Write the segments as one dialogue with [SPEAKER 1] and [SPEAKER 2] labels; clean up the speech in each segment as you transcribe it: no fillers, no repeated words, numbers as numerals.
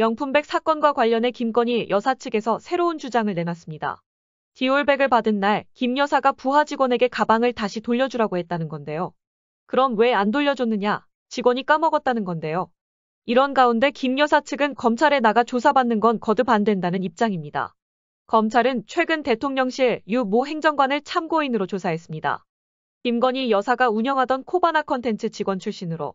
[SPEAKER 1] 명품백 사건과 관련해 김건희 여사 측에서 새로운 주장을 내놨습니다. 디올백을 받은 날 김 여사가 부하 직원에게 가방을 다시 돌려주라고 했다는 건데요. 그럼 왜 안 돌려줬느냐? 직원이 까먹었다는 건데요. 이런 가운데 김 여사 측은 검찰에 나가 조사받는 건 거듭 안 된다는 입장입니다. 검찰은 최근 대통령실 유 모 행정관을 참고인으로 조사했습니다. 김건희 여사가 운영하던 코바나 컨텐츠 직원 출신으로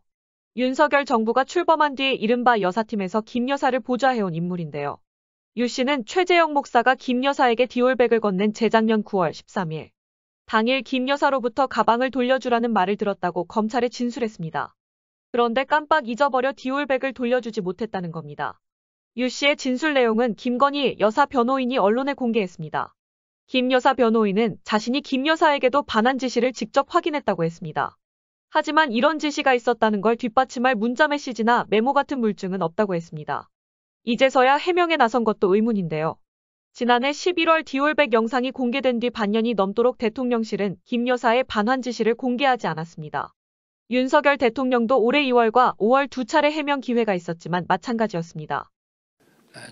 [SPEAKER 1] 윤석열 정부가 출범한 뒤 이른바 여사팀에서 김 여사를 보좌해온 인물인데요. 유 씨는 최재형 목사가 김 여사에게 디올백을 건넨 재작년 9월 13일. 당일 김 여사로부터 가방을 돌려주라는 말을 들었다고 검찰에 진술했습니다. 그런데 깜빡 잊어버려 디올백을 돌려주지 못했다는 겁니다. 유 씨의 진술 내용은 김건희 여사 변호인이 언론에 공개했습니다. 김 여사 변호인은 자신이 김 여사에게도 반환 지시를 직접 확인했다고 했습니다. 하지만 이런 지시가 있었다는 걸 뒷받침할 문자 메시지나 메모 같은 물증은 없다고 했습니다. 이제서야 해명에 나선 것도 의문인데요. 지난해 11월 디올백 영상이 공개된 뒤 반년이 넘도록 대통령실은 김 여사의 반환 지시를 공개하지 않았습니다. 윤석열 대통령도 올해 2월과 5월 두 차례 해명 기회가 있었지만 마찬가지였습니다.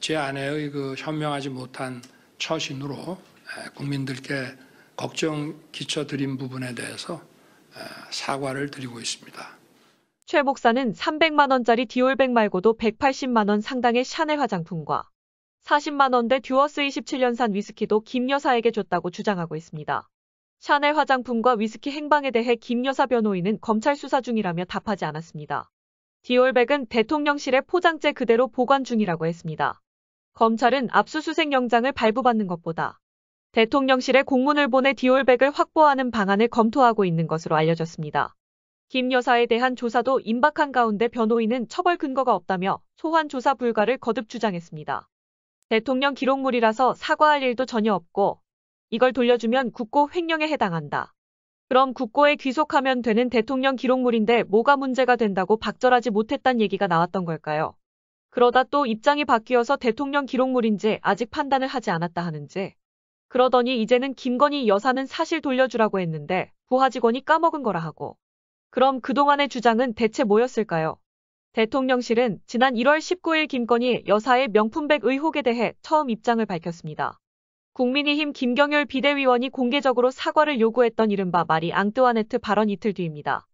[SPEAKER 2] 제 아내의 현명하지 못한 처신으로 국민들께 걱정 끼쳐드린 부분에 대해서 사과를 드리고 있습니다.
[SPEAKER 1] 최 목사는 300만 원짜리 디올백 말고도 180만 원 상당의 샤넬 화장품과 40만 원대 듀어스 27년산 위스키도 김 여사에게 줬다고 주장하고 있습니다. 샤넬 화장품과 위스키 행방에 대해 김 여사 변호인은 검찰 수사 중이라며 답하지 않았습니다. 디올백은 대통령실의 포장재 그대로 보관 중이라고 했습니다. 검찰은 압수수색 영장을 발부받는 것보다 대통령실에 공문을 보내 디올백을 확보하는 방안을 검토하고 있는 것으로 알려졌습니다. 김 여사에 대한 조사도 임박한 가운데 변호인은 처벌 근거가 없다며 소환 조사 불가를 거듭 주장했습니다. 대통령 기록물이라서 사과할 일도 전혀 없고 이걸 돌려주면 국고 횡령에 해당한다. 그럼 국고에 귀속하면 되는 대통령 기록물인데 뭐가 문제가 된다고 박절하지 못했단 얘기가 나왔던 걸까요? 그러다 또 입장이 바뀌어서 대통령 기록물인지 아직 판단을 하지 않았다 하는지. 그러더니 이제는 김건희 여사는 사실 돌려주라고 했는데 부하 직원이 까먹은 거라 하고. 그럼 그동안의 주장은 대체 뭐였을까요? 대통령실은 지난 1월 19일 김건희 여사의 명품백 의혹에 대해 처음 입장을 밝혔습니다. 국민의힘 김경률 비대위원이 공개적으로 사과를 요구했던 이른바 마리 앙뜨와네트 발언 이틀 뒤입니다.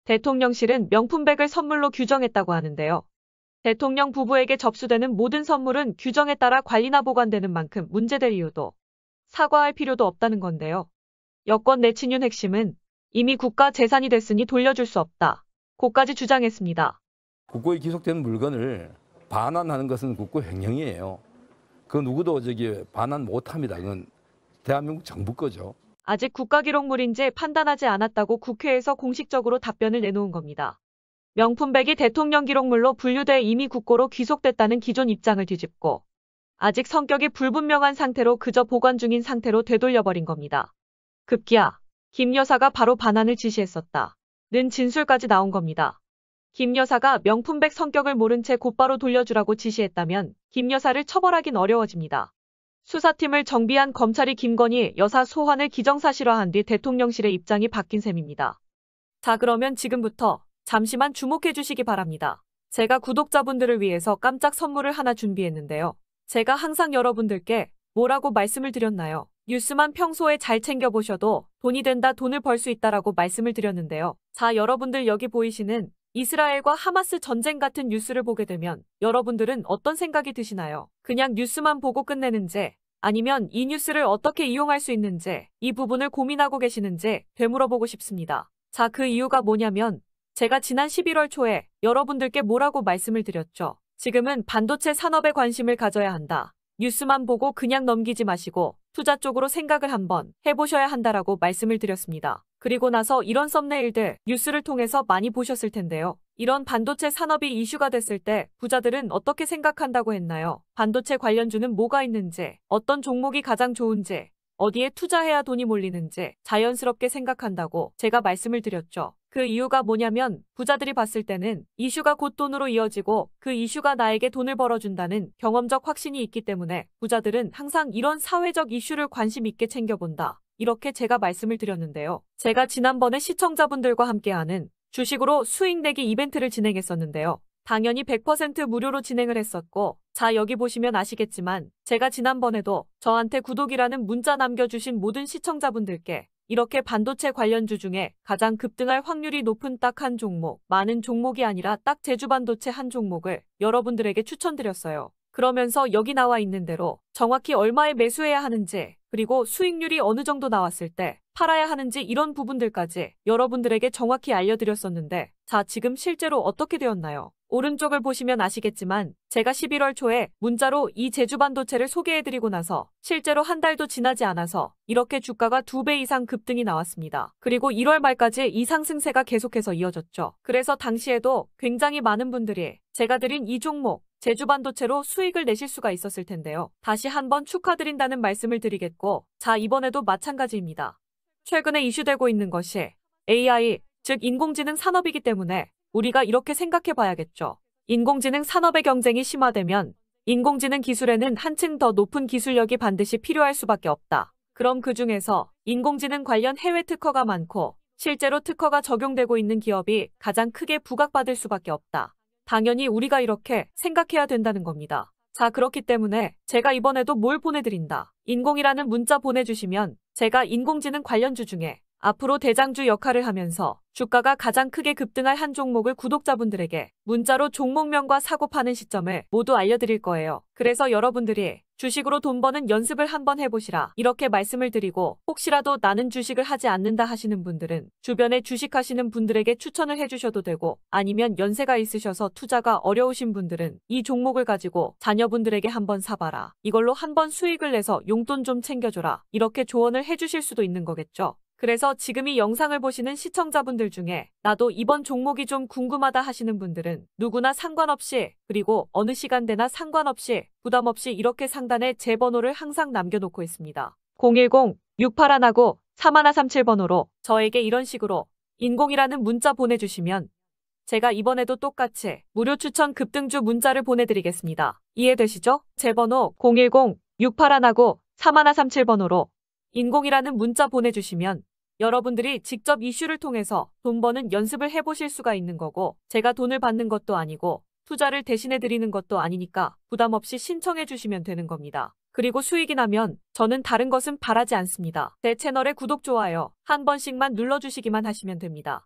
[SPEAKER 1] 대통령실은 명품백을 선물로 규정했다고 하는데요. 대통령 부부에게 접수되는 모든 선물은 규정에 따라 관리나 보관되는 만큼 문제될 이유도 사과할 필요도 없다는 건데요. 여권 내 친윤 핵심은 이미 국가 재산이 됐으니 돌려줄 수 없다. 고까지 주장했습니다.
[SPEAKER 3] 국고에 기속된 물건을 반환하는 것은 국고 횡령이에요. 그 누구도 반환 못합니다. 그건 대한민국 정부 거죠.
[SPEAKER 1] 아직 국가기록물인지 판단하지 않았다고 국회에서 공식적으로 답변을 내놓은 겁니다. 명품백이 대통령 기록물로 분류돼 이미 국고로 귀속됐다는 기존 입장을 뒤집고 아직 성격이 불분명한 상태로 그저 보관 중인 상태로 되돌려버린 겁니다. 급기야 김 여사가 바로 반환을 지시했었다는 진술까지 나온 겁니다. 김 여사가 명품백 성격을 모른 채 곧바로 돌려주라고 지시했다면 김 여사를 처벌하긴 어려워집니다. 수사팀을 정비한 검찰이 김건희 여사 소환을 기정사실화한 뒤 대통령실의 입장이 바뀐 셈입니다. 자, 그러면 지금부터 잠시만 주목해 주시기 바랍니다. 제가 구독자분들을 위해서 깜짝 선물을 하나 준비했는데요. 제가 항상 여러분들께 뭐라고 말씀을 드렸나요? 뉴스만 평소에 잘 챙겨보셔도 돈이 된다, 돈을 벌 수 있다라고 말씀을 드렸는데요. 자, 여러분들 여기 보이시는 이스라엘과 하마스 전쟁 같은 뉴스를 보게 되면 여러분들은 어떤 생각이 드시나요? 그냥 뉴스만 보고 끝내는지 아니면 이 뉴스를 어떻게 이용할 수 있는지 이 부분을 고민하고 계시는지 되물어보고 싶습니다. 자, 그 이유가 뭐냐면 제가 지난 11월 초에 여러분들께 뭐라고 말씀을 드렸죠. 지금은 반도체 산업에 관심을 가져야 한다. 뉴스만 보고 그냥 넘기지 마시고 투자 쪽으로 생각을 한번 해보셔야 한다라고 말씀을 드렸습니다. 그리고 나서 이런 썸네일들 뉴스를 통해서 많이 보셨을 텐데요. 이런 반도체 산업이 이슈가 됐을 때 부자들은 어떻게 생각한다고 했나요? 반도체 관련주는 뭐가 있는지, 어떤 종목이 가장 좋은지, 어디에 투자해야 돈이 몰리는지 자연스럽게 생각한다고 제가 말씀을 드렸죠. 그 이유가 뭐냐면 부자들이 봤을 때는 이슈가 곧 돈으로 이어지고 그 이슈가 나에게 돈을 벌어준다는 경험적 확신이 있기 때문에 부자들은 항상 이런 사회적 이슈를 관심 있게 챙겨본다. 이렇게 제가 말씀을 드렸는데요. 제가 지난번에 시청자분들과 함께하는 주식으로 수익 내기 이벤트를 진행했었는데요. 당연히 100% 무료로 진행을 했었고, 자, 여기 보시면 아시겠지만 제가 지난번에도 저한테 구독이라는 문자 남겨주신 모든 시청자분들께 이렇게 반도체 관련주 중에 가장 급등할 확률이 높은 딱 한 종목, 많은 종목이 아니라 딱 제주반도체 한 종목을 여러분들에게 추천드렸어요. 그러면서 여기 나와 있는 대로 정확히 얼마에 매수해야 하는지, 그리고 수익률이 어느 정도 나왔을 때 팔아야 하는지 이런 부분들까지 여러분들에게 정확히 알려드렸었는데, 자, 지금 실제로 어떻게 되었나요? 오른쪽을 보시면 아시겠지만 제가 11월 초에 문자로 이 제주반도체를 소개해드리고 나서 실제로 한 달도 지나지 않아서 이렇게 주가가 2배 이상 급등이 나왔습니다. 그리고 1월 말까지 이 상승세가 계속해서 이어졌죠. 그래서 당시에도 굉장히 많은 분들이 제가 드린 이 종목 제주반도체로 수익을 내실 수가 있었을 텐데요. 다시 한번 축하드린다는 말씀을 드리겠고, 자, 이번에도 마찬가지입니다. 최근에 이슈되고 있는 것이 AI, 즉 인공지능 산업이기 때문에 우리가 이렇게 생각해 봐야겠죠. 인공지능 산업의 경쟁이 심화되면 인공지능 기술에는 한층 더 높은 기술력이 반드시 필요할 수밖에 없다. 그럼 그 중에서 인공지능 관련 해외 특허가 많고 실제로 특허가 적용되고 있는 기업이 가장 크게 부각받을 수밖에 없다. 당연히 우리가 이렇게 생각해야 된다는 겁니다. 자, 그렇기 때문에 제가 이번에도 뭘 보내드린다. 인공이라는 문자 보내주시면 제가 인공지능 관련주 중에 앞으로 대장주 역할을 하면서 주가가 가장 크게 급등할 한 종목을 구독자분들에게 문자로 종목명과 사고 파는 시점을 모두 알려드릴 거예요. 그래서 여러분들이 주식으로 돈 버는 연습을 한번 해보시라, 이렇게 말씀을 드리고, 혹시라도 나는 주식을 하지 않는다 하시는 분들은 주변에 주식하시는 분들에게 추천을 해주셔도 되고, 아니면 연세가 있으셔서 투자가 어려우신 분들은 이 종목을 가지고 자녀분들에게 한번 사봐라, 이걸로 한번 수익을 내서 용돈 좀 챙겨줘라, 이렇게 조언을 해주실 수도 있는 거겠죠. 그래서 지금 이 영상을 보시는 시청자분들 중에 나도 이번 종목이 좀 궁금하다 하시는 분들은 누구나 상관없이, 그리고 어느 시간대나 상관없이 부담 없이 이렇게 상단에 제 번호를 항상 남겨놓고 있습니다. 010-6819-3137번호로 저에게 이런 식으로 인공이라는 문자 보내주시면 제가 이번에도 똑같이 무료 추천 급등주 문자를 보내드리겠습니다. 이해되시죠? 제 번호 010-6819-3137번호로 인공이라는 문자 보내주시면 여러분들이 직접 이슈를 통해서 돈 버는 연습을 해보실 수가 있는 거고, 제가 돈을 받는 것도 아니고 투자를 대신해 드리는 것도 아니니까 부담 없이 신청해 주시면 되는 겁니다. 그리고 수익이 나면 저는 다른 것은 바라지 않습니다. 제 채널에 구독, 좋아요 한 번씩만 눌러주시기만 하시면 됩니다.